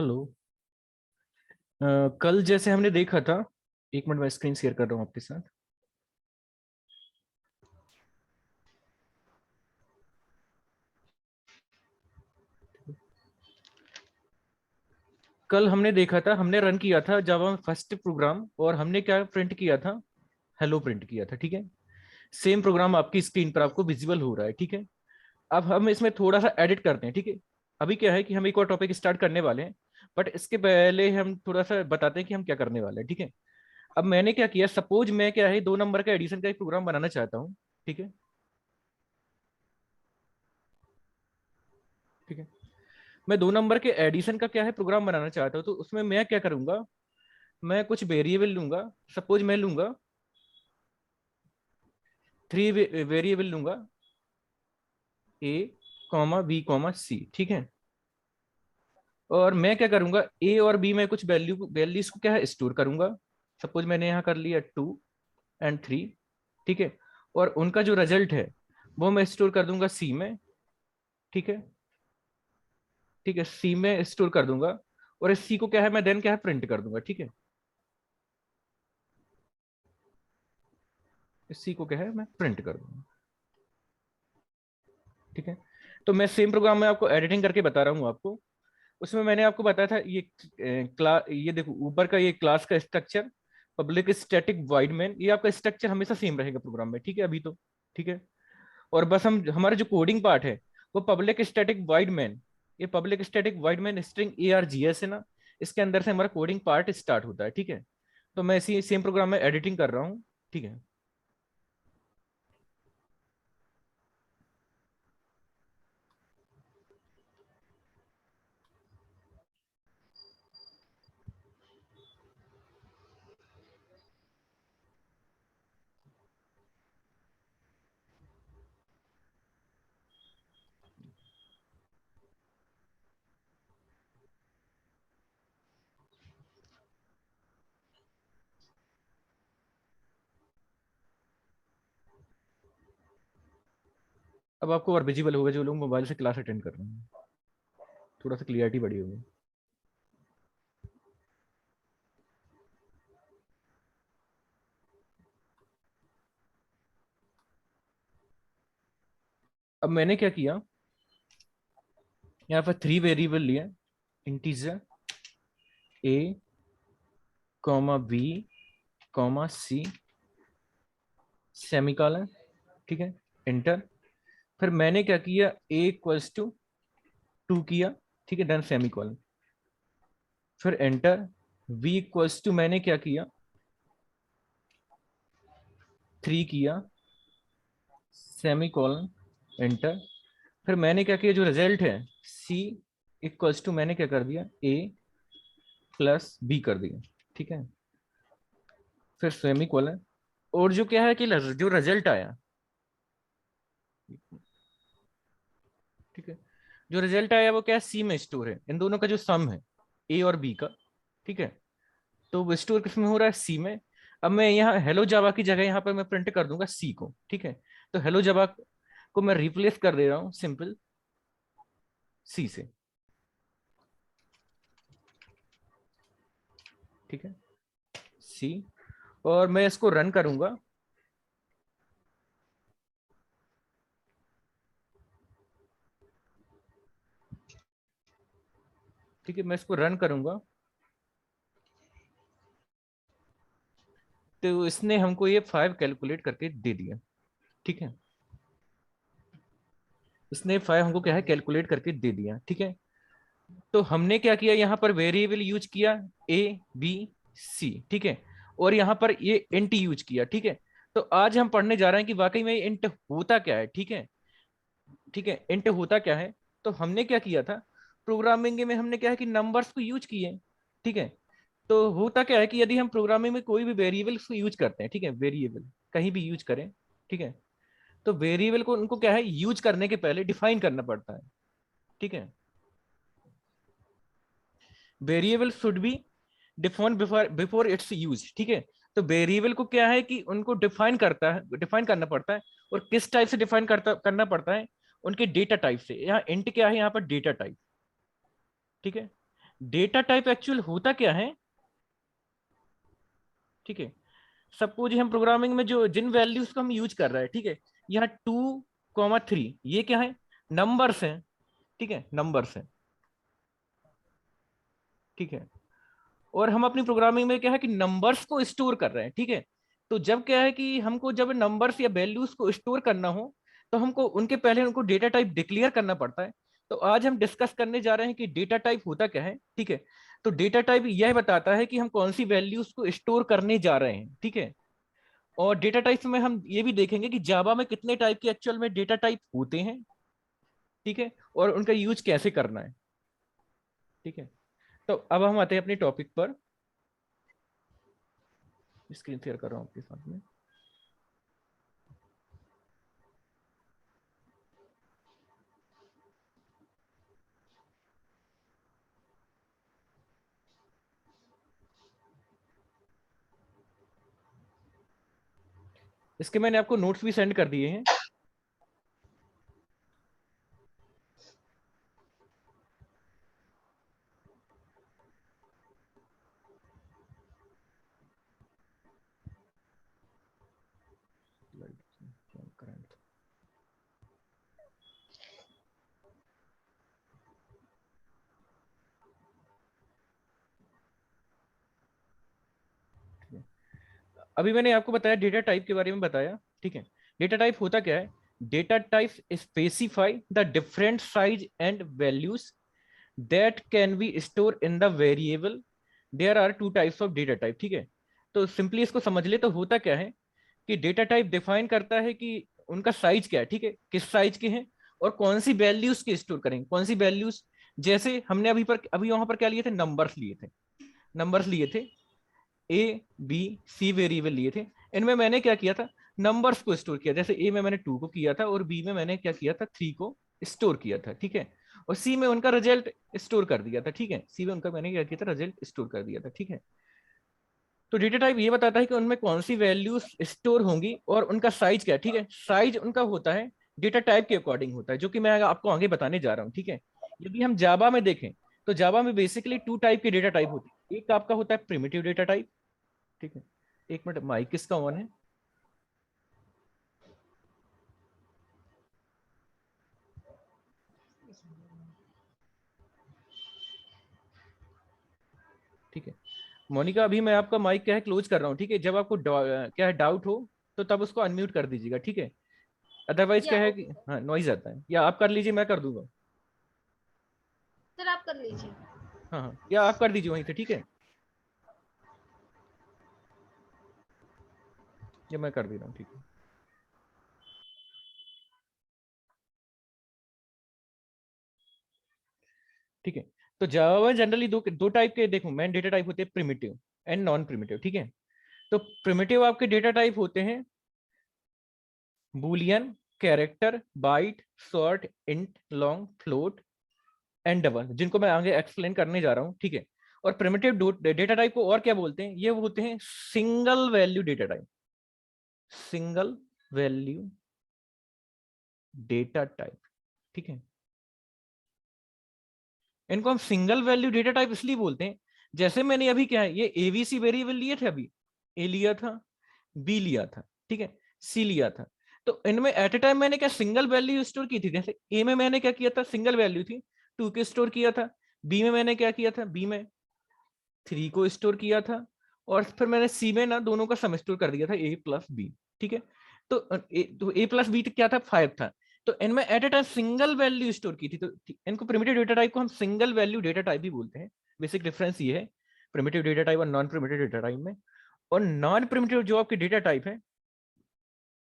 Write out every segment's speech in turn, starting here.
Hello. कल जैसे हमने देखा था, एक मिनट मैं स्क्रीन शेयर कर रहा हूँ आपके साथ। कल हमने देखा था, हमने रन किया था जावा में फर्स्ट प्रोग्राम, और हमने क्या प्रिंट किया था? हेलो प्रिंट किया था। ठीक है, सेम प्रोग्राम आपकी स्क्रीन पर आपको विजिबल हो रहा है। ठीक है, अब हम इसमें थोड़ा सा एडिट करते हैं। ठीक है, अभी क्या है कि हम एक और टॉपिक स्टार्ट करने वाले हैं, बट इसके पहले हम थोड़ा सा बताते हैं कि हम क्या करने वाले हैं। ठीक है, अब मैंने क्या किया, सपोज मैं क्या है 2 नंबर का एडिशन का एक प्रोग्राम बनाना चाहता हूँ। ठीक है, ठीक है, मैं 2 नंबर के एडिशन का क्या है प्रोग्राम बनाना चाहता हूँ, तो उसमें मैं क्या करूंगा, मैं कुछ वेरिएबल लूंगा। सपोज मैं लूंगा 3 वेरिएबल लूंगा, A, B, C। ठीक है, और मैं क्या करूंगा, ए और बी में कुछ वैल्यूज को क्या है स्टोर करूंगा। सपोज मैंने यहाँ कर लिया 2 और 3। ठीक है, और उनका जो रिजल्ट है वो मैं स्टोर कर दूंगा सी में। ठीक है, ठीक है, सी में स्टोर कर दूंगा, और इस सी को क्या है मैं देन क्या है प्रिंट कर दूंगा। ठीक है, इस सी को क्या है मैं प्रिंट कर दूंगा। ठीक है, तो मैं सेम प्रोग्राम में आपको एडिटिंग करके बता रहा हूँ आपको। उसमें मैंने आपको बताया था ये क्लास, ये देखो ऊपर का ये क्लास का structure, public static void main, ये आपका स्ट्रक्चर हमेशा सेम रहेगा प्रोग्राम में। ठीक है, अभी तो ठीक है, और बस हम हमारा जो कोडिंग पार्ट है वो पब्लिक स्टैटिक वॉइड मेन, ये public static void main string ARGS है ना, इसके अंदर से हमारा कोडिंग पार्ट स्टार्ट होता है। ठीक है, तो मैं इसी सेम प्रोग्राम में एडिटिंग कर रहा हूँ। ठीक है, अब आपको और विजिबल होगा जो लोग मोबाइल से क्लास अटेंड कर रहे हैं, थोड़ा सा क्लियरिटी बढ़ी होगी। अब मैंने क्या किया, यहाँ पर 3 वेरिएबल लिए, integer A, B, C, semicolon. ठीक है, एंटर। फिर मैंने क्या किया, A = 2 किया। ठीक है, डन, सेमिकॉलन। फिर एंटर। V = मैंने क्या किया, 3 किया, सेमिकॉलन, एंटर। फिर मैंने क्या किया, जो रिजल्ट है C = मैंने क्या कर दिया, A+B कर दिया। ठीक है, फिर सेमिकॉलन, और जो क्या है कि जो रिजल्ट आया, ठीक है, जो रिजल्ट आया वो क्या है, सी में स्टोर है, इन दोनों का जो सम है A और B का। ठीक है, तो वो स्टोर किस में हो रहा है, सी में। अब मैं यहाँ हेलो जावा की जगह यहाँ पर मैं प्रिंट कर दूंगा सी को। ठीक है, तो हेलो जावा को मैं रिप्लेस कर दे रहा हूँ सिंपल सी से। ठीक है, सी, और मैं इसको रन करूंगा। ठीक है, मैं इसको रन करूंगा, तो इसने हमको ये 5 कैलकुलेट करके दे दिया। ठीक है, इसने 5 हमको क्या है कैलकुलेट करके दे दिया। ठीक है, तो हमने क्या किया, यहाँ पर वेरिएबल यूज किया A, B, C। ठीक है, और यहाँ पर ये इंट यूज किया। ठीक है, तो आज हम पढ़ने जा रहे हैं कि वाकई में इंट होता क्या है। ठीक है, ठीक है, इंट होता क्या है। तो हमने क्या किया था, प्रोग्रामिंग में हमने क्या है कि नंबर्स को यूज किए। ठीक है, तो होता क्या है कि यदि हम प्रोग्रामिंग में कोई भी वेरिएबल को यूज करते हैं, ठीक है, वेरिएबल कहीं भी यूज करें, ठीक है, तो वेरिएबल को उनको क्या है यूज करने के पहले डिफाइन करना पड़ता है। ठीक है, variable should be define before before it's use. ठीक है, तो वेरिएबल को क्या है कि उनको डिफाइन करना पड़ता है, और किस टाइप से डिफाइन करना पड़ता है, उनके डेटा टाइप से। यहाँ इंट क्या है, यहाँ पर डेटा टाइप। ठीक है, डेटा टाइप एक्चुअल होता क्या है, ठीक है। सपोज हम प्रोग्रामिंग में जो जिन वैल्यूज को हम यूज कर रहे हैं, ठीक है, यहाँ 2, 3 ये क्या है, नंबर्स हैं, ठीक है, नंबर्स हैं, ठीक है। और हम अपनी प्रोग्रामिंग में क्या है कि नंबर्स को स्टोर कर रहे हैं, ठीक है। तो जब क्या है कि हमको जब नंबर्स या वैल्यूज को स्टोर करना हो तो हमको उनके पहले उनको डेटा टाइप डिक्लेयर करना पड़ता है। तो आज हम डिस्कस करने जा रहे हैं कि डेटा टाइप होता क्या है, ठीक है। तो डेटा टाइप यह बताता है कि हम कौन सी वैल्यूज को स्टोर करने जा रहे हैं, ठीक है। और डेटा टाइप्स में हम ये भी देखेंगे कि जावा में कितने टाइप के एक्चुअल में डेटा टाइप होते हैं, ठीक है, और उनका यूज कैसे करना है, ठीक है। तो अब हम आते हैं अपने टॉपिक पर। स्क्रीन शेयर कर रहा हूँ आपके साथ में। इसके मैंने आपको नोट्स भी सेंड कर दिए हैं। अभी मैंने आपको बताया डेटा टाइप के बारे में बताया, ठीक है। डेटा टाइप होता क्या है, data type specify the different size and values that can be store in the variable. There are two types of data type, ठीक है। तो सिंपली इसको समझ ले तो होता क्या है कि डेटा टाइप डिफाइन करता है कि उनका साइज क्या है, ठीक है, किस साइज के हैं और कौन सी वैल्यूज के स्टोर करेंगे, कौन सी वैल्यूज। जैसे हमने अभी वहां पर क्या लिए थे, नंबर्स लिए थे, नंबर्स लिए थे, ए बी सी वेरिएबल लिए थे। इनमें मैंने क्या किया था, नंबर्स को स्टोर किया। जैसे ए में मैंने 2 को किया था और बी में मैंने क्या किया था, 3 को स्टोर किया था, ठीक है। और सी में उनका रिजल्ट स्टोर कर दिया था, ठीक है। सी में उनका मैंने क्या किया था, रिजल्ट स्टोर कर दिया था, ठीक है। तो डेटा टाइप ये बताता है कि उनमें कौन सी वैल्यूज स्टोर होंगी और उनका साइज क्या है, ठीक है। साइज उनका होता है डेटा टाइप के अकॉर्डिंग होता है, जो कि मैं आपको आगे बताने जा रहा हूँ, ठीक है। यदि हम जावा में देखें तो जावा में बेसिकली 2 टाइप के डेटा टाइप होते हैं। एक आपका होता है प्रिमिटिव डेटा टाइप, ठीक है। एक मिनट, माइक किसका ऑन है। ठीक है मोनिका, अभी मैं आपका माइक क्या है क्लोज कर रहा हूँ, ठीक है। जब आपको क्या है डाउट हो तो तब उसको अनम्यूट कर दीजिएगा, ठीक है। अदरवाइज क्या या है कि ओके हाँ नॉइज आता है, या आप कर लीजिए मैं कर दूंगा। सर, आप कर लीजिए। हाँ हाँ, या आप कर दीजिए वहीं से, ठीक है, या मैं कर दे रहा हूँ, ठीक है। ठीक है। तो जावा में जनरली दो दो टाइप के देखो मेन डेटा टाइप होते हैं, प्रिमिटिव एंड नॉन प्रिमिटिव, ठीक है। तो प्रिमिटिव आपके डेटा टाइप होते हैं boolean, character, byte, short, int, long, float and double, जिनको मैं आगे एक्सप्लेन करने जा रहा हूँ, ठीक है। और प्रिमिटिव डेटा टाइप को और क्या बोलते हैं, ये वो होते हैं single value data type, single value data type, ठीक है। इनको हम सिंगल वैल्यू डेटा टाइप इसलिए बोलते हैं, जैसे मैंने अभी क्या है, ये एबीसी वेरिएबल लिए थे अभी, ए लिया था, बी लिया था, ठीक है, सी लिया था। तो इनमें एट ए टाइम मैंने क्या सिंगल वैल्यू स्टोर की थी। जैसे ए में मैंने क्या किया था, सिंगल वैल्यू थी 2 के स्टोर किया था। बी में मैंने क्या किया था, बी में 3 को स्टोर किया था। और फिर मैंने सी में ना दोनों का सम स्टोर कर दिया था, ए प्लस बी, ठीक है। तो ए प्लस बी क्या था, 5 था। तो इनमें at a time single value store की थी। तो इनको प्रिमिटिव डेटा टाइप को हम सिंगल वैल्यू डेटा टाइप भी बोलते हैं। बेसिक डिफरेंस ये है प्रिमिटिव डेटा टाइप और नॉन प्रिमिटिव डेटा टाइप में। और नॉन प्रिमिटिव जो आपकी डेटा टाइप है,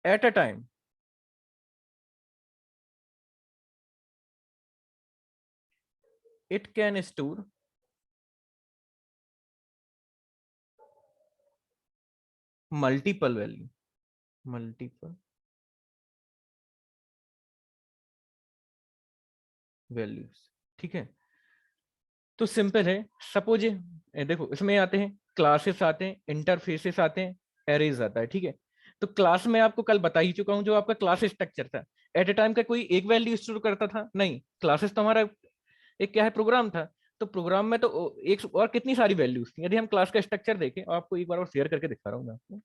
at a time it can store multiple value, multiple values, ठीक है। तो सिंपल है। सपोज देखो इसमें आते हैं क्लासेस, आते हैं इंटरफेसेस, आते हैं एरेज आता है, ठीक है। तो क्लास में आपको कल बता ही चुका हूं जो आपका क्लास स्ट्रक्चर था। एट ए टाइम का कोई एक वैल्यू स्टोर करता था नहीं, क्लासेस तो हमारा एक क्या है, प्रोग्राम था। तो प्रोग्राम में तो एक और कितनी सारी वैल्यूज थी। यदि हम क्लास का स्ट्रक्चर देखें, आपको एक बार और शेयर करके दिखा रहा हूँ मैं आपको।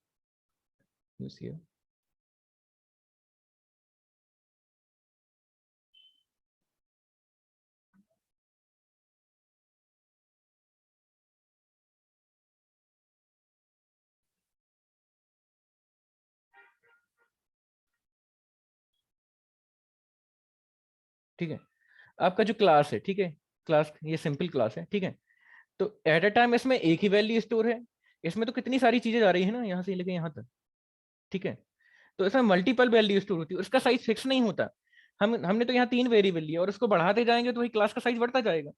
ठीक है, आपका जो क्लास है, ठीक है, क्लास ये सिंपल क्लास है, ठीक है। तो एट अ टाइम इसमें एक ही वैल्यू स्टोर है। इसमें तो कितनी सारी चीजें जा रही है ना, यहाँ से लेके यहाँ तक, ठीक है। तो इसमें मल्टीपल वैल्यू स्टोर होती है, उसका साइज फिक्स नहीं होता। हमने तो यहाँ 3 वेरिएबल लिया और उसको बढ़ाते जाएंगे तो वही क्लास का साइज बढ़ता जाएगा,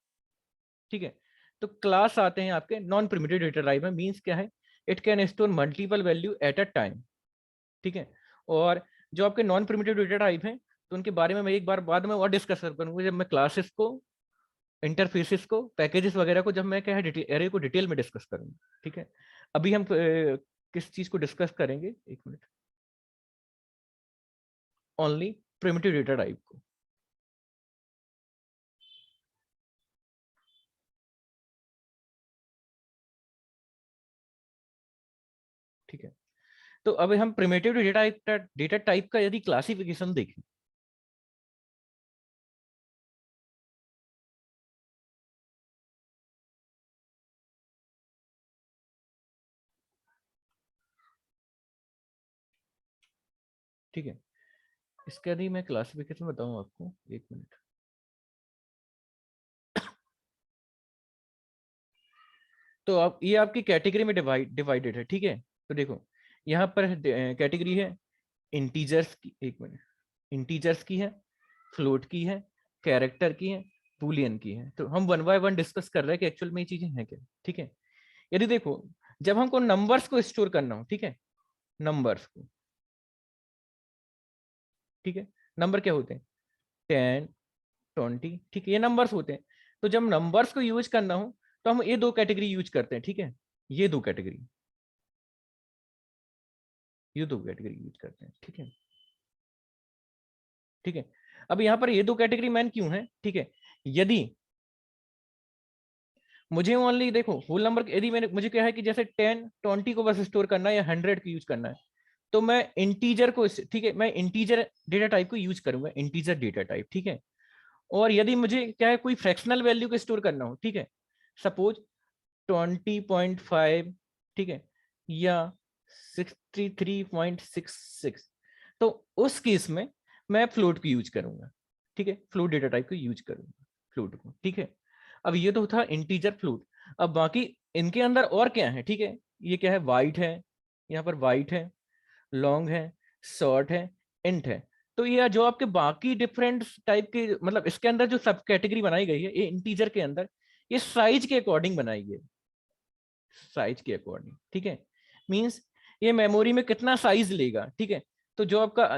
ठीक है। तो क्लास आते हैं आपके नॉन प्रिमिटिव डेटा टाइप में। मीन्स क्या है, it can store multiple value at a time, ठीक है। और जो आपके नॉन प्रिमिटिव डेटा टाइप हैं, तो उनके बारे में मैं एक बार बाद में और डिस्कस करूंगा, जब मैं क्लासेस को, इंटरफेसेस को, पैकेजेस वगैरह को, जब मैं क्या है एरे को डिटेल में डिस्कस करूंगा, ठीक है। अभी हम किस चीज को डिस्कस करेंगे, एक minute, only primitive data type को, ठीक है। तो अब हम प्रिमिटिव डेटा टाइप का यदि क्लासिफिकेशन देखें, ठीक है, इसका यदि मैं क्लासिफिकेशन बताऊं आपको, एक मिनट। तो आप ये आपकी कैटेगरी में डिवाइडेड है, ठीक है। तो देखो यहाँ पर कैटेगरी है इंटीजर्स की, एक मिनट, इंटीजर्स की है, फ्लोट की है, कैरेक्टर की है, बुलियन की है। तो हम वन बाय वन डिस्कस कर रहे हैं कि एक्चुअल में ये चीजें हैं क्या, ठीक है। यदि देखो, जब हमको नंबर्स को स्टोर करना हो, ठीक है, नंबर्स को, ठीक है, नंबर क्या होते हैं, 10, 20, ठीक है, ये नंबर्स होते हैं। तो जब नंबर्स को यूज करना हो तो हम ये दो कैटेगरी यूज करते हैं, ठीक है, ये दो कैटेगरी, ये दो कैटेगरी यूज करते हैं, ठीक है, ठीक है। अब यहाँ पर ये दो कैटेगरी मैन क्यों है, ठीक है। यदि मुझे ओनली देखो होल नंबर, यदि मैंने मुझे क्या है कि जैसे 10, 20 को बस स्टोर करना है या 100 को यूज करना है, तो मैं इंटीजर को, ठीक है, मैं इंटीजर डेटा टाइप को यूज करूंगा, इंटीजर डेटा टाइप, ठीक है। और यदि मुझे क्या है कोई फ्रैक्शनल वैल्यू को स्टोर करना हो, ठीक है, सपोज 20.5, ठीक है, या 63.66, तो उस केस में मैं फ्लोट को यूज करूंगा, ठीक है, फ्लोट डेटा टाइप को यूज करूंगा, फ्लोट को, ठीक है। अब ये तो था इंटीजर फ्लोट। अब बाकी इनके अंदर और क्या है, ठीक है, ये क्या है, वाइट है, यहाँ पर वाइट है, लॉन्ग है, शॉर्ट है, इंट है। तो ये जो आपके बाकी डिफरेंट टाइप के, मतलब इसके अंदर जो सब कैटेगरी बनाई गई है, ये इंटीजर के अंदर ये साइज के अकॉर्डिंग बनाई गई, साइज के अकॉर्डिंग, ठीक है। मींस ये मेमोरी में कितना साइज लेगा, ठीक है। तो जो आपका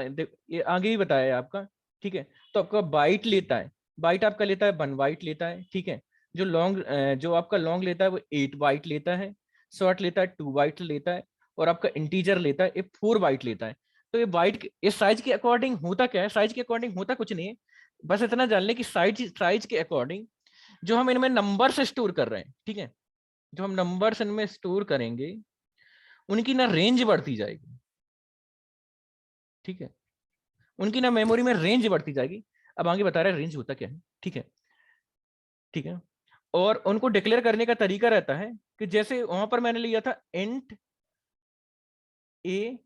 ये आगे ही बताया है आपका, ठीक है। तो आपका बाइट लेता है, बाइट आपका लेता है 1 बाइट लेता है, ठीक है। जो लॉन्ग, जो आपका लॉन्ग लेता है वो 8 बाइट लेता है, शॉर्ट लेता है 2 बाइट लेता है, और आपका इंटीजर लेता है ये 4 बाइट लेता है। तो ये बाइट इस साइज के अकॉर्डिंग होता क्या है, साइज के अकॉर्डिंग होता कुछ नहीं है, बस इतना जान ले कि साइज साइज के अकॉर्डिंग जो हम इनमें नंबर से स्टोर कर रहे हैं, ठीक है, जो हम नंबर्स इनमें स्टोर करेंगे उनकी ना रेंज बढ़ती जाएगी, ठीक है, उनकी ना मेमोरी में रेंज बढ़ती जाएगी। अब आगे बता रहा है रेंज होता क्या है, ठीक है, ठीक है। और उनको डिक्लेयर करने का तरीका रहता है कि जैसे वहां पर मैंने लिया था इंट ए,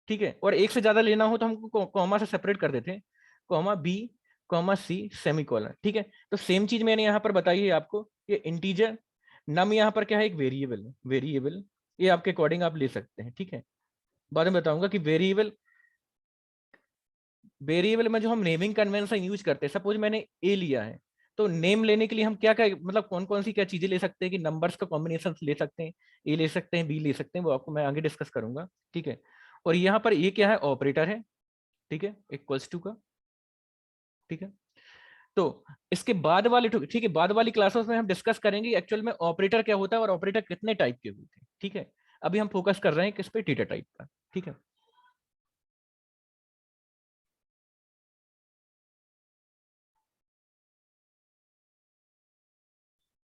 ठीक है, और एक से ज्यादा लेना हो तो हमको कॉमा से सेपरेट कर देते हैं, कॉमा बी, कॉमा सी, सेमीकोलन, ठीक है। तो सेम चीज मैंने यहाँ पर बताई है आपको, ये इंटीजर, नम यहाँ पर क्या है, एक वेरिएबल है, वेरिएबल ये आपके अकॉर्डिंग आप ले सकते हैं, ठीक है। बाद में बताऊंगा कि वेरिएबल, वेरिएबल में जो हम नेमिंग कन्वेंशन यूज करते हैं, सपोज मैंने ए लिया है, तो नेम लेने के लिए हम क्या क्या, मतलब कौन कौन सी क्या चीजें ले सकते हैं, कि नंबर्स का कॉम्बिनेशन ले सकते हैं, ए ले सकते हैं, बी ले सकते हैं, वो आपको मैं आगे डिस्कस करूंगा, ठीक है। और यहाँ पर ये क्या है, ऑपरेटर है, ठीक है, इक्वल्स टू का, ठीक है। तो इसके बाद वाले, ठीक है, बाद वाली क्लासेस में हम डिस्कस करेंगे एक्चुअल में ऑपरेटर क्या होता है और ऑपरेटर कितने टाइप के होते हैं, ठीक है। अभी हम फोकस कर रहे हैं किस पे, डेटा टाइप का, ठीक है।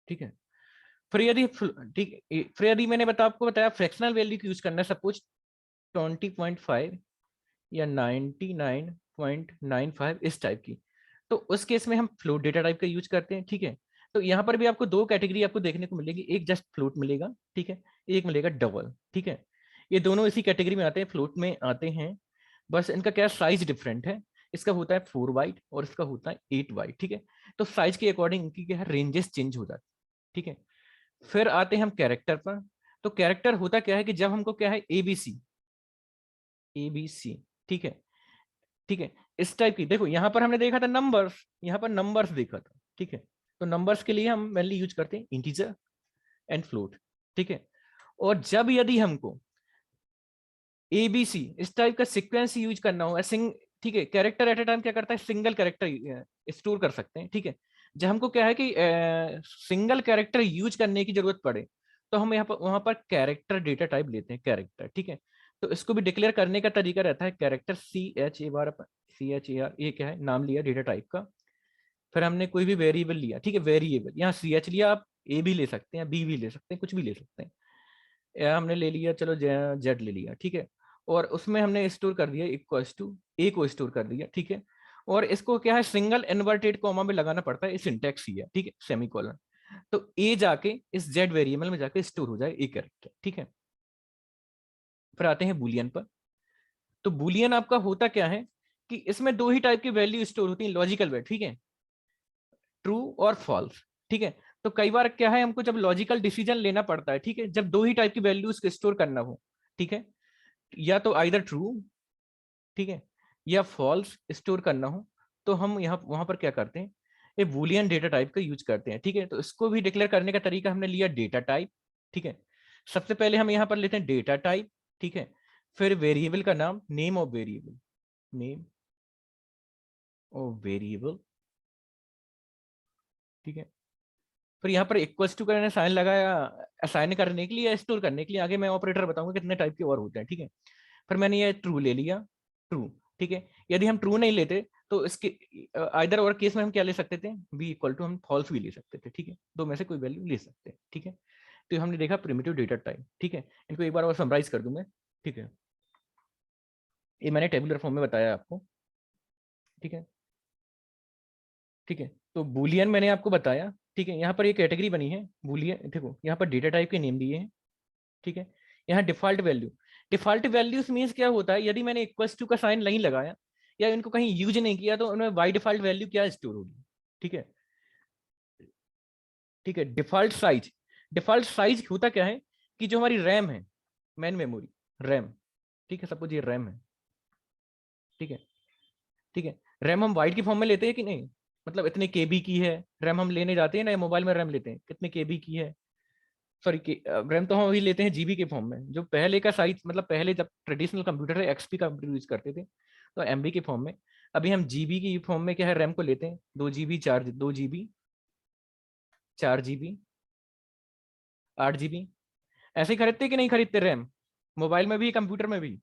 ठीक है। फिर यदि ठीक फिर यदि मैंने आपको बताया फ्रैक्शनल वैल्यू यूज करना है, सपोज 20.5 या 99.95 इस टाइप की, तो उस केस में हम फ्लोट डेटा टाइप का यूज करते हैं। ठीक है। तो यहाँ पर भी आपको दो कैटेगरी आपको देखने को मिलेगी, एक जस्ट फ्लोट मिलेगा, ठीक है, एक मिलेगा डबल। ठीक है। ये दोनों इसी कैटेगरी में आते हैं, फ्लोट में आते हैं, बस इनका क्या साइज डिफरेंट है। इसका होता है 4 बाइट और इसका होता है 8 बाइट। ठीक है। तो साइज के अकॉर्डिंग इनकी क्या है, रेंजेस चेंज हो जाती है। ठीक है। फिर आते हैं हम कैरेक्टर पर। तो कैरेक्टर होता क्या है कि जब हमको क्या है एबीसी, एबीसी, ठीक है, ठीक है, इस टाइप की, देखो यहाँ पर हमने देखा था नंबर्स, यहाँ पर नंबर्स देखा था। ठीक है। तो नंबर्स के लिए हम मेनली यूज करते हैं इंटीजर एंड फ्लोट। ठीक है। और जब यदि हमको एबीसी इस टाइप का सीक्वेंस यूज करना हो, ठीक है, कैरेक्टर एट ए टाइम क्या करता है, सिंगल कैरेक्टर स्टोर कर सकते हैं। ठीक है। जब हमको क्या है कि सिंगल कैरेक्टर यूज करने की जरूरत पड़े, तो हम यहाँ पर वहां पर कैरेक्टर डेटा टाइप लेते हैं, कैरेक्टर। ठीक है। तो इसको भी डिक्लेयर करने का तरीका रहता है कैरेक्टर CHAR, ये क्या है, नाम लिया डेटा टाइप का। फिर हमने कोई भी वेरिएबल लिया, ठीक है, वेरिएबल यहाँ CH लिया, आप A भी ले सकते हैं, B भी ले सकते हैं, कुछ भी ले सकते हैं। या हमने ले लिया, चलो जेड ले लिया। ठीक है। और उसमें हमने स्टोर कर दिया इक्वल्स टू ए को स्टोर कर दिया। ठीक है। और इसको क्या है, सिंगल इन्वर्टेड कॉमा में लगाना पड़ता है, सिंटेक्स ही है। ठीक है, सेमीकोलन। तो ए जाके इस जेड वेरिएबल में जाके स्टोर हो जाए ए कैरेक्टर। ठीक है। फिर आते हैं बुलियन पर। तो बुलियन आपका होता क्या है कि इसमें दो ही टाइप की वैल्यू स्टोर होती है, लॉजिकल वैल्यू। ठीक है, ट्रू और फॉल्स। ठीक है। तो कई बार क्या है, हमको जब लॉजिकल डिसीजन लेना पड़ता है, ठीक है, जब दो ही टाइप की वैल्यूज स्टोर करना हो, ठीक है, या तो आइदर ट्रू, ठीक है, या फॉल्स स्टोर करना हो, तो हम यहाँ वहां पर क्या करते हैं, ये बूलियन डेटा टाइप का यूज करते हैं। ठीक है। तो इसको भी डिक्लेयर करने का तरीका हमने लिया डेटा टाइप। ठीक है। सबसे पहले हम यहाँ पर लेते हैं डेटा टाइप। ठीक है। फिर वेरिएबल का नाम, name of variable, name of variable. ठीक है। फिर यहाँ पर इक्वल्स टू का साइन लगाया, असाइन करने के लिए, स्टोर करने के लिए। आगे मैं ऑपरेटर बताऊंगा कितने टाइप के और होते हैं। ठीक है। फिर मैंने ये ट्रू ले लिया, ट्रू। ठीक है। यदि हम ट्रू नहीं लेते तो इसके आइदर और केस में हम क्या ले सकते थे, बी इक्वल टू, हम फॉल्स भी ले सकते थे। ठीक है। दो में से कोई वैल्यू ले सकते हैं। ठीक है। तो हमने देखा प्रिमिटिव डेटा टाइप। ठीक है। इनको एक बार और समराइज कर दूं मैं। ठीक है। ये मैंने टेबुलर फॉर्म में बताया आपको। ठीक है। ठीक है। तो बूलियन मैंने आपको बताया। ठीक है। यहाँ पर ये कैटेगरी बनी है बूलियन, देखो यहाँ पर डेटा टाइप के नेम दिए हैं। ठीक है। यहाँ default value, default values means क्या होता है, यदि मैंने इक्वल्स टू का साइन नहीं लगाया या इनको कहीं यूज नहीं किया, तो उनमें बाई डिफॉल्ट वैल्यू क्या स्टोर होगी। ठीक है। ठीक है। डिफॉल्ट साइज, डिफॉल्ट साइज होता क्या है कि जो हमारी रैम है, मेन मेमोरी, रैम, ठीक है, सपोज ये रैम है। ठीक है। ठीक है। रैम हम बाइट की फॉर्म में लेते हैं कि नहीं, मतलब इतने केबी की है रैम हम लेने जाते हैं ना, मोबाइल में रैम लेते हैं कितने केबी की है, सॉरी रैम तो हम अभी लेते हैं जीबी के फॉर्म में। जो पहले का साइज, मतलब पहले जब ट्रेडिशनल कंप्यूटर है एक्सपी कंप्यूटर यूज करते थे तो एमबी के फॉर्म में, अभी हम जीबी की फॉर्म में क्या है, रैम को लेते हैं 2 GB, 2 GB, 4 GB, 8 GB, ऐसे ही खरीदते कि नहीं खरीदते रैम, मोबाइल में भी कंप्यूटर में भी।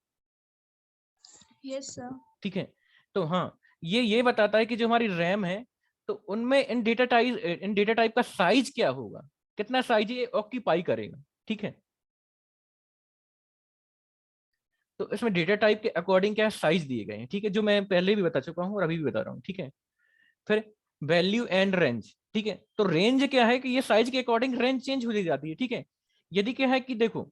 Yes sir. ठीक है। तो हाँ, ये बताता है कि जो हमारी रैम है, तो उनमें इन डेटा टाइप का साइज क्या होगा, कितना साइज ये ऑक्यूपाई करेगा। ठीक है। तो इसमें डेटा टाइप के अकॉर्डिंग क्या साइज दिए गए हैं। ठीक है, जो मैं पहले भी बता चुका हूँ और अभी भी बता रहा हूँ। ठीक है। फिर वैल्यू एंड रेंज। ठीक है। तो रेंज क्या है कि ये साइज के अकॉर्डिंग रेंज चेंज हो जाती है। ठीक है। यदि क्या है कि देखो,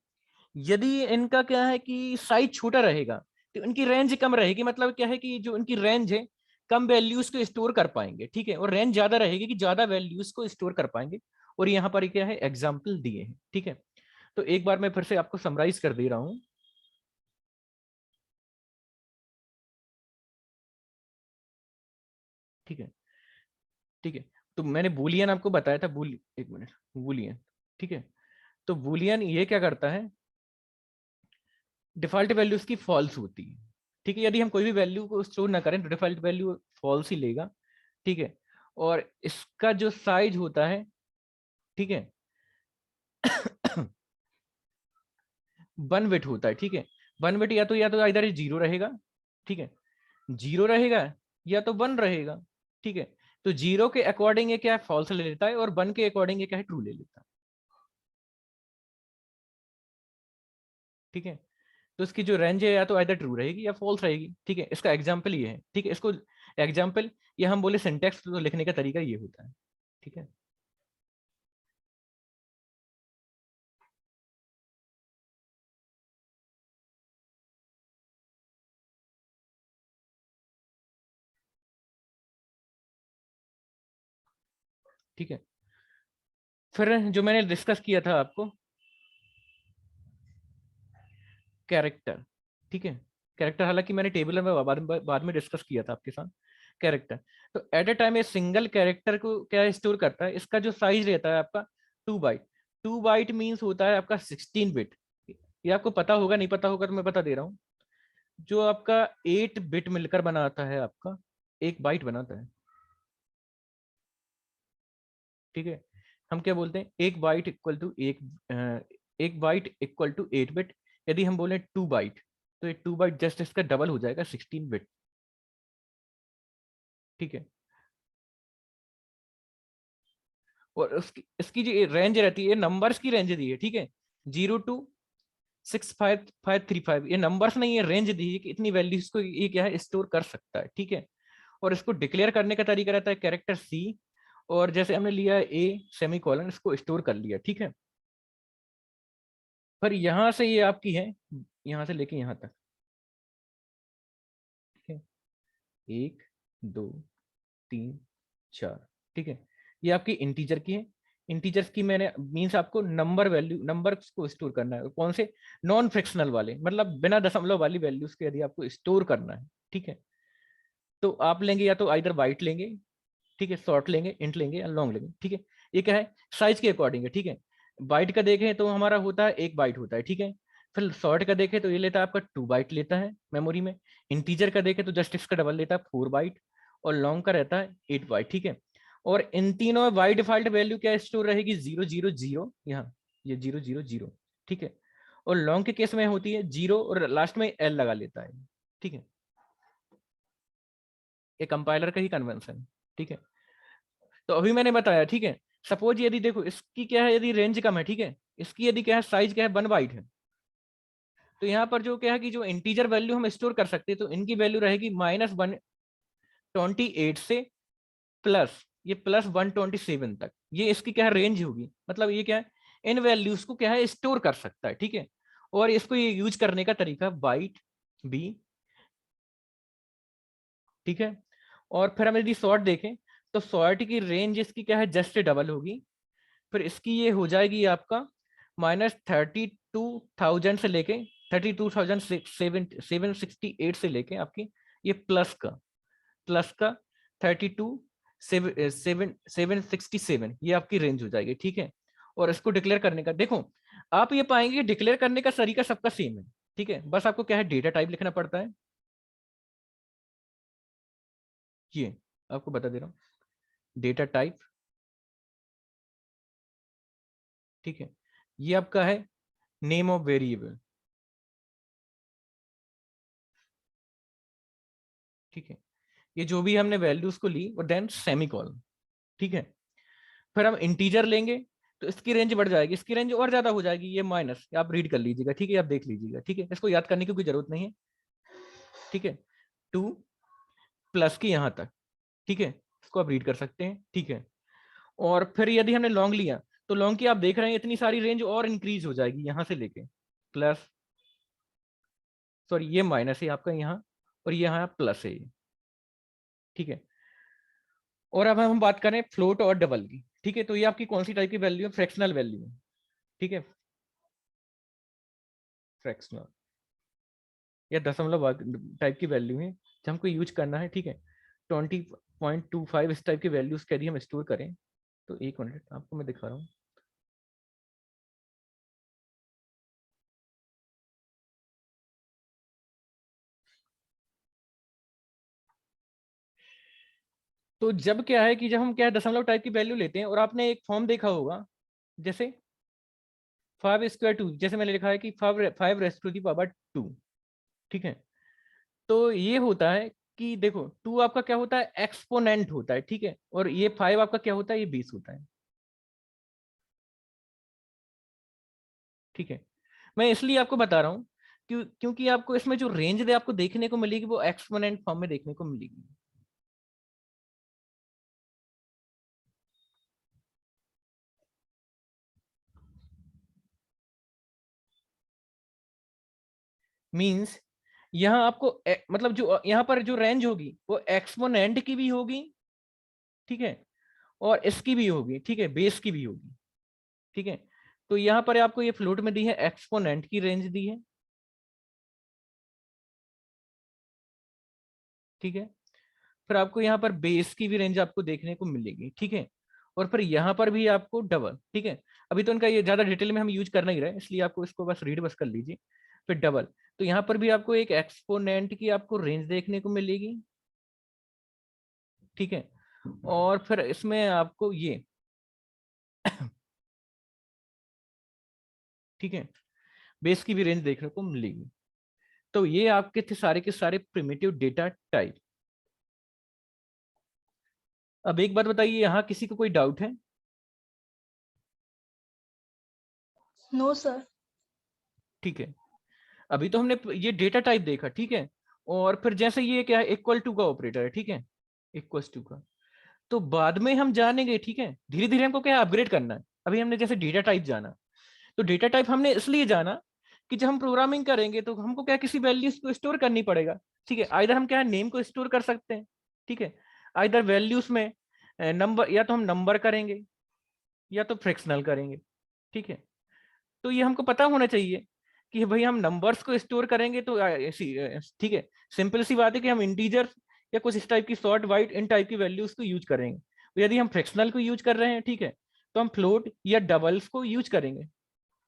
यदि इनका क्या है कि साइज छोटा रहेगा तो इनकी रेंज कम रहेगी, मतलब क्या है कि जो इनकी रेंज है, कम वैल्यूज को स्टोर कर पाएंगे। ठीक है। और रेंज ज्यादा रहेगी कि ज्यादा वैल्यूज को स्टोर कर पाएंगे। और यहाँ पर क्या है, एग्जाम्पल दिए हैं। ठीक है। तो एक बार मैं फिर से आपको समराइज कर दे रहा हूं। ठीक है। ठीक है। तो मैंने बूलियन आपको बताया था, एक मिनट, बूलियन। ठीक है। तो बूलियन ये क्या करता है, डिफॉल्ट वैल्यू उसकी फॉल्स होती है। ठीक है। यदि हम कोई भी वैल्यू को स्टोर ना करें तो डिफॉल्ट वैल्यू फॉल्स ही लेगा। ठीक है। और इसका जो साइज होता है, ठीक है, 1 बिट होता है। ठीक है। 1 बिट या तो इधर जीरो रहेगा, ठीक है, जीरो रहेगा, या तो 1 रहेगा। ठीक है। तो 0 के अकॉर्डिंग ये क्या है, फॉल्स ले लेता है, और 1 के अकॉर्डिंग ये क्या है, ट्रू ले लेता है। ठीक है, तो इसकी जो रेंज है या तो आइदर ट्रू रहेगी या फॉल्स रहेगी। ठीक है, इसका एग्जाम्पल ये है। ठीक है, इसको एग्जाम्पल, ये हम बोले सिंटेक्स, तो लिखने का तरीका ये होता है। ठीक है, ठीक है। फिर जो मैंने डिस्कस किया था आपको, कैरेक्टर। ठीक है, कैरेक्टर हालांकि मैंने टेबल में बाद में डिस्कस किया था आपके साथ। कैरेक्टर, तो एट ए टाइम ये सिंगल कैरेक्टर को क्या स्टोर करता है, इसका जो साइज रहता है आपका 2 बाइट। 2 बाइट मीन्स होता है आपका 16 बिट। ये आपको पता होगा, नहीं पता होगा तो मैं बता दे रहा हूँ। जो आपका 8 बिट मिलकर बनाता है आपका एक बाइट बनाता है। ठीक है, हम क्या बोलते हैं, एक बाइट इक्वल टू एक बाइट इक्वल टू 8 बिट। यदि हम बोले 2 बाइट, तो ये 2 बाइट जस्ट इसका डबल हो जाएगा, 16 बिट। ठीक है, और उसकी इसकी जो रेंज रहती है, नंबर्स की रेंज दी है। ठीक है, 0 to 65535, ये नंबर्स नहीं, ये रेंज दी है कि इतनी वैल्यूज को ये क्या है, स्टोर कर सकता है। ठीक है, और इसको डिक्लेयर करने का तरीका रहता है कैरेक्टर सी, और जैसे हमने लिया ए सेमी कॉलन, इसको स्टोर कर लिया। ठीक है, पर यहां से ये आपकी है, यहां से लेके यहां तक। ठीक है, 1 2 3 4। ठीक है, ये आपकी इंटीजर की है। इंटीजर्स की मैंने मीन्स आपको नंबर वैल्यू, नंबर्स को स्टोर करना है, कौन से, नॉन फ्रैक्शनल वाले, मतलब बिना दशमलव वाली वैल्यूज के यदि आपको स्टोर करना है। ठीक है, तो आप लेंगे या तो आइदर बाइट लेंगे, ठीक है, शॉर्ट लेंगे, इंट लेंगे या लॉन्ग लेंगे। ठीक है, ये क्या है, साइज के अकॉर्डिंग है। ठीक है, बाइट का देखें तो हमारा होता है 1 बाइट होता है। ठीक है, फिर शॉर्ट का देखें तो ये लेता है आपका 2 बाइट लेता है मेमोरी में। इंटीजर का देखें तो जस्ट इसका डबल लेता है, 4 बाइट। और लॉन्ग का रहता है 8 बाइट। ठीक है, और इन तीनों बाई डिफॉल्ट वैल्यू क्या स्टोर रहेगी, 0 0 0, यहाँ ये 0 0 0। ठीक है, और लॉन्ग के केस में होती है 0 और लास्ट में एल लगा लेता है। ठीक है, ये कंपाइलर का ही कन्वेंशन। ठीक है, तो अभी मैंने बताया। ठीक है, सपोज यदि देखो इसकी क्या है, यदि रेंज कम है, ठीक है, इसकी यदि क्या है, साइज क्या है, 1 बाइट है, तो यहाँ पर जो क्या है कि जो इंटीजर वैल्यू हम स्टोर कर सकते हैं, तो इनकी वैल्यू रहेगी -128 से प्लस ये +127 तक। ये इसकी क्या है, रेंज होगी। मतलब ये क्या है, इन वैल्यूज को क्या है, स्टोर कर सकता है। ठीक है, और इसको ये यूज करने का तरीका बाइट बी। ठीक है, और फिर हम यदि सॉर्ट देखें, तो सॉर्ट की रेंज इसकी क्या है, जस्ट डबल होगी। फिर इसकी ये हो जाएगी आपका -32,000 से लेके 32,768 से लेके आपकी ये प्लस का 32,767 ये आपकी रेंज हो जाएगी। ठीक है, और इसको डिक्लेयर करने का देखो, आप ये पाएंगे डिक्लेयर करने का तरीका सबका सेम है। ठीक है, बस आपको क्या है, डेटा टाइप लिखना पड़ता है। ये आपको बता दे रहा हूँ, डेटा टाइप। ठीक है, ये आपका है नेम ऑफ वेरिएबल। ठीक है, ये जो भी हमने वैल्यूज को ली, और देन सेमीकोलन। ठीक है, फिर हम इंटीजर लेंगे, तो इसकी रेंज बढ़ जाएगी, इसकी रेंज और ज्यादा हो जाएगी, ये माइनस, आप रीड कर लीजिएगा। ठीक है, आप देख लीजिएगा। ठीक है, इसको याद करने की कोई जरूरत नहीं है। ठीक है, 2 प्लस की यहां तक। ठीक है, इसको आप रीड कर सकते हैं। ठीक है, और फिर यदि हमने लॉन्ग लिया, तो लॉन्ग की आप देख रहे हैं इतनी सारी रेंज और इंक्रीज हो जाएगी, यहां से लेके प्लस, सॉरी ये माइनस है आपका यहाँ, और यहाँ प्लस है ये। ठीक है, और अब हम बात करें फ्लोट और डबल की। ठीक है, तो ये आपकी कौन सी टाइप की वैल्यू है, फ्रैक्शनल वैल्यू है। ठीक है, फ्रैक्शनल या दशमलव टाइप की वैल्यू है, जो हमको यूज करना है। ठीक है, 20.25 इस टाइप की वैल्यूज यदि हम स्टोर करें, तो एक मिनट आपको मैं दिखा रहा हूँ। तो जब क्या है कि जब हम क्या है, दशमलव टाइप की वैल्यू लेते हैं, और आपने एक फॉर्म देखा होगा, जैसे 5 स्क्वायर 2, जैसे मैंने लिखा है कि 5 5 रेज़ टू दी पावर 2। ठीक है, तो ये होता है कि देखो 2 आपका क्या होता है, एक्सपोनेंट होता है, ठीक है, और ये 5 आपका क्या होता है, ये बेस होता है, ठीक है। मैं इसलिए आपको बता रहा हूँ क्योंकि आपको इसमें जो रेंज दे आपको देखने को मिलेगी वो एक्सपोनेंट फॉर्म में देखने को मिलेगी। मींस यहाँ आपको मतलब जो यहाँ पर जो रेंज होगी वो एक्सपोनेंट की भी होगी, ठीक है, और इसकी भी होगी, ठीक है, बेस की भी होगी, ठीक है। तो यहाँ पर आपको ये फ्लोट में दी है, एक्सपोनेंट की रेंज दी है, ठीक है। फिर आपको यहाँ पर बेस की भी रेंज आपको देखने को मिलेगी, ठीक है, और फिर यहाँ पर भी आपको डबल, ठीक है। अभी तो इनका ये ज्यादा डिटेल में हम यूज कर नहीं रहे, इसलिए आपको इसको बस रीड बस कर लीजिए। फिर डबल, तो यहाँ पर भी आपको एक एक्सपोनेंट की आपको रेंज देखने को मिलेगी, ठीक है, और फिर इसमें आपको ये ठीक है, बेस की भी रेंज देखने को मिलेगी। तो ये आपके थे सारे के सारे प्रिमिटिव डेटा टाइप। अब एक बात बताइए, यहाँ किसी को कोई डाउट है? No sir. ठीक है, अभी तो हमने ये डेटा टाइप देखा, ठीक है, और फिर जैसे ये क्या है, इक्वल टू का ऑपरेटर है, ठीक है, इक्वल टू का, तो बाद में हम जानेंगे, ठीक है, धीरे धीरे हमको क्या अपग्रेड करना है। अभी हमने जैसे डेटा टाइप जाना, तो डेटा टाइप हमने इसलिए जाना कि जब हम प्रोग्रामिंग करेंगे तो हमको क्या किसी वैल्यूज को स्टोर करनी पड़ेगा, ठीक है। आइदर हम क्या है नेम को स्टोर कर सकते हैं, ठीक है, आइदर वैल्यूज में नंबर, या तो हम नंबर करेंगे या तो फ्रैक्शनल करेंगे, ठीक है। तो ये हमको पता होना चाहिए कि भाई हम नंबर्स को स्टोर करेंगे तो ठीक है, सिंपल सी बात है कि हम इंटीजर या कुछ इस टाइप की शॉर्ट वाइट इन टाइप की वैल्यूज को यूज करेंगे। तो यदि हम फ्रैक्शनल को यूज कर रहे हैं, ठीक है, तो हम फ्लोट या डबल्स को यूज करेंगे,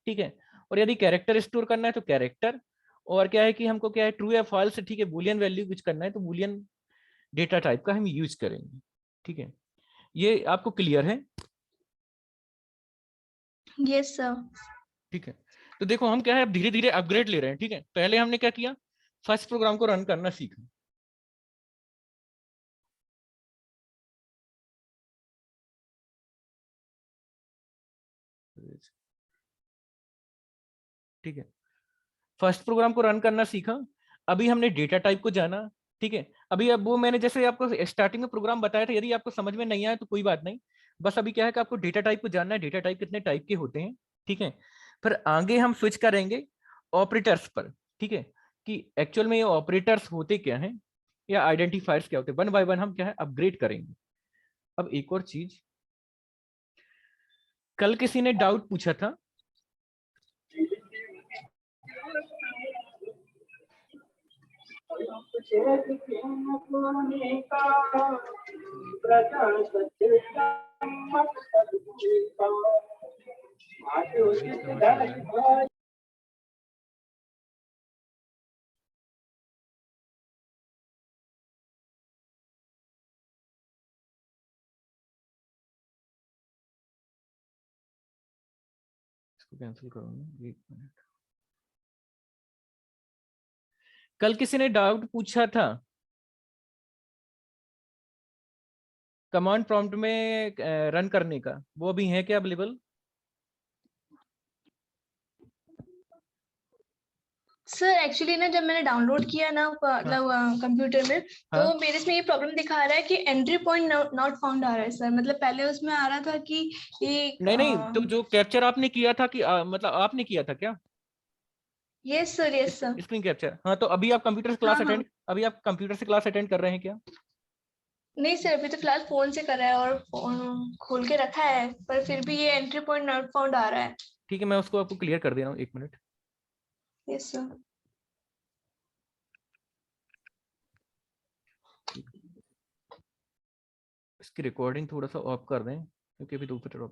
ठीक है। और यदि कैरेक्टर स्टोर करना है तो कैरेक्टर, और क्या है कि हमको क्या है ट्रू या फॉल्स, ठीक है, बुलियन वैल्यू यूज करना है तो बुलियन डेटा टाइप का हम यूज करेंगे, ठीक है। ये आपको क्लियर है? Yes sir. ठीक है, तो देखो हम क्या है अब धीरे धीरे अपग्रेड ले रहे हैं, ठीक है। पहले हमने क्या किया, फर्स्ट प्रोग्राम को रन करना सीखा, ठीक है, फर्स्ट प्रोग्राम को रन करना सीखा। अभी हमने डेटा टाइप को जाना, ठीक है। अभी अब वो मैंने जैसे आपको स्टार्टिंग में प्रोग्राम बताया था, यदि आपको समझ में नहीं आया तो कोई बात नहीं, बस अभी क्या है कि आपको डेटा टाइप को जानना है, डेटा टाइप कितने टाइप के होते हैं, ठीक है। फिर आगे हम स्विच करेंगे ऑपरेटर्स पर, ठीक है, कि एक्चुअल में ये ऑपरेटर्स होते क्या हैं या आइडेंटिफायर्स क्या होते हैं, वन बाय वन हम क्या है अपग्रेड करेंगे। अब एक और चीज, कल किसी ने डाउट पूछा था, नॉइज कहाँ से आ रहा है? इसको कैंसिल करो ना, एक मिनट। कल किसी ने डाउट पूछा था कमांड प्रॉम्प्ट में रन करने का, वो अभी है क्या अवेलेबल? सर एक्चुअली ना जब मैंने डाउनलोड किया ना हाँ मतलब कंप्यूटर में, तो हाँ, मेरे इसमें ये प्रॉब्लम दिखा रहा है कि एंट्री पॉइंट नॉट फाउंड आ रहा है सर। मतलब पहले उसमें आ रहा था कि ये नहीं नहीं, तो जो कैप्चर आपने किया था कि मतलब आपने किया था क्या yes sir yes sir. Screen capture? हाँ, तो अभी आप कंप्यूटर से हाँ क्लास हाँ। अटेंड, अभी आप कंप्यूटर से क्लास अटेंड कर रहे हैं क्या? नहीं सर अभी तो फिलहाल फोन से कर रहा है और फोन खोल के रखा है, पर फिर भी ये एंट्री पॉइंट नॉट फाउंड आ रहा है। ठीक है, मैं उसको आपको क्लियर कर दे रहा हूँ, एक मिनट। Yes sir. इसकी रिकॉर्डिंग थोड़ा सा ऑफ कर दें क्योंकि अभी दोपहर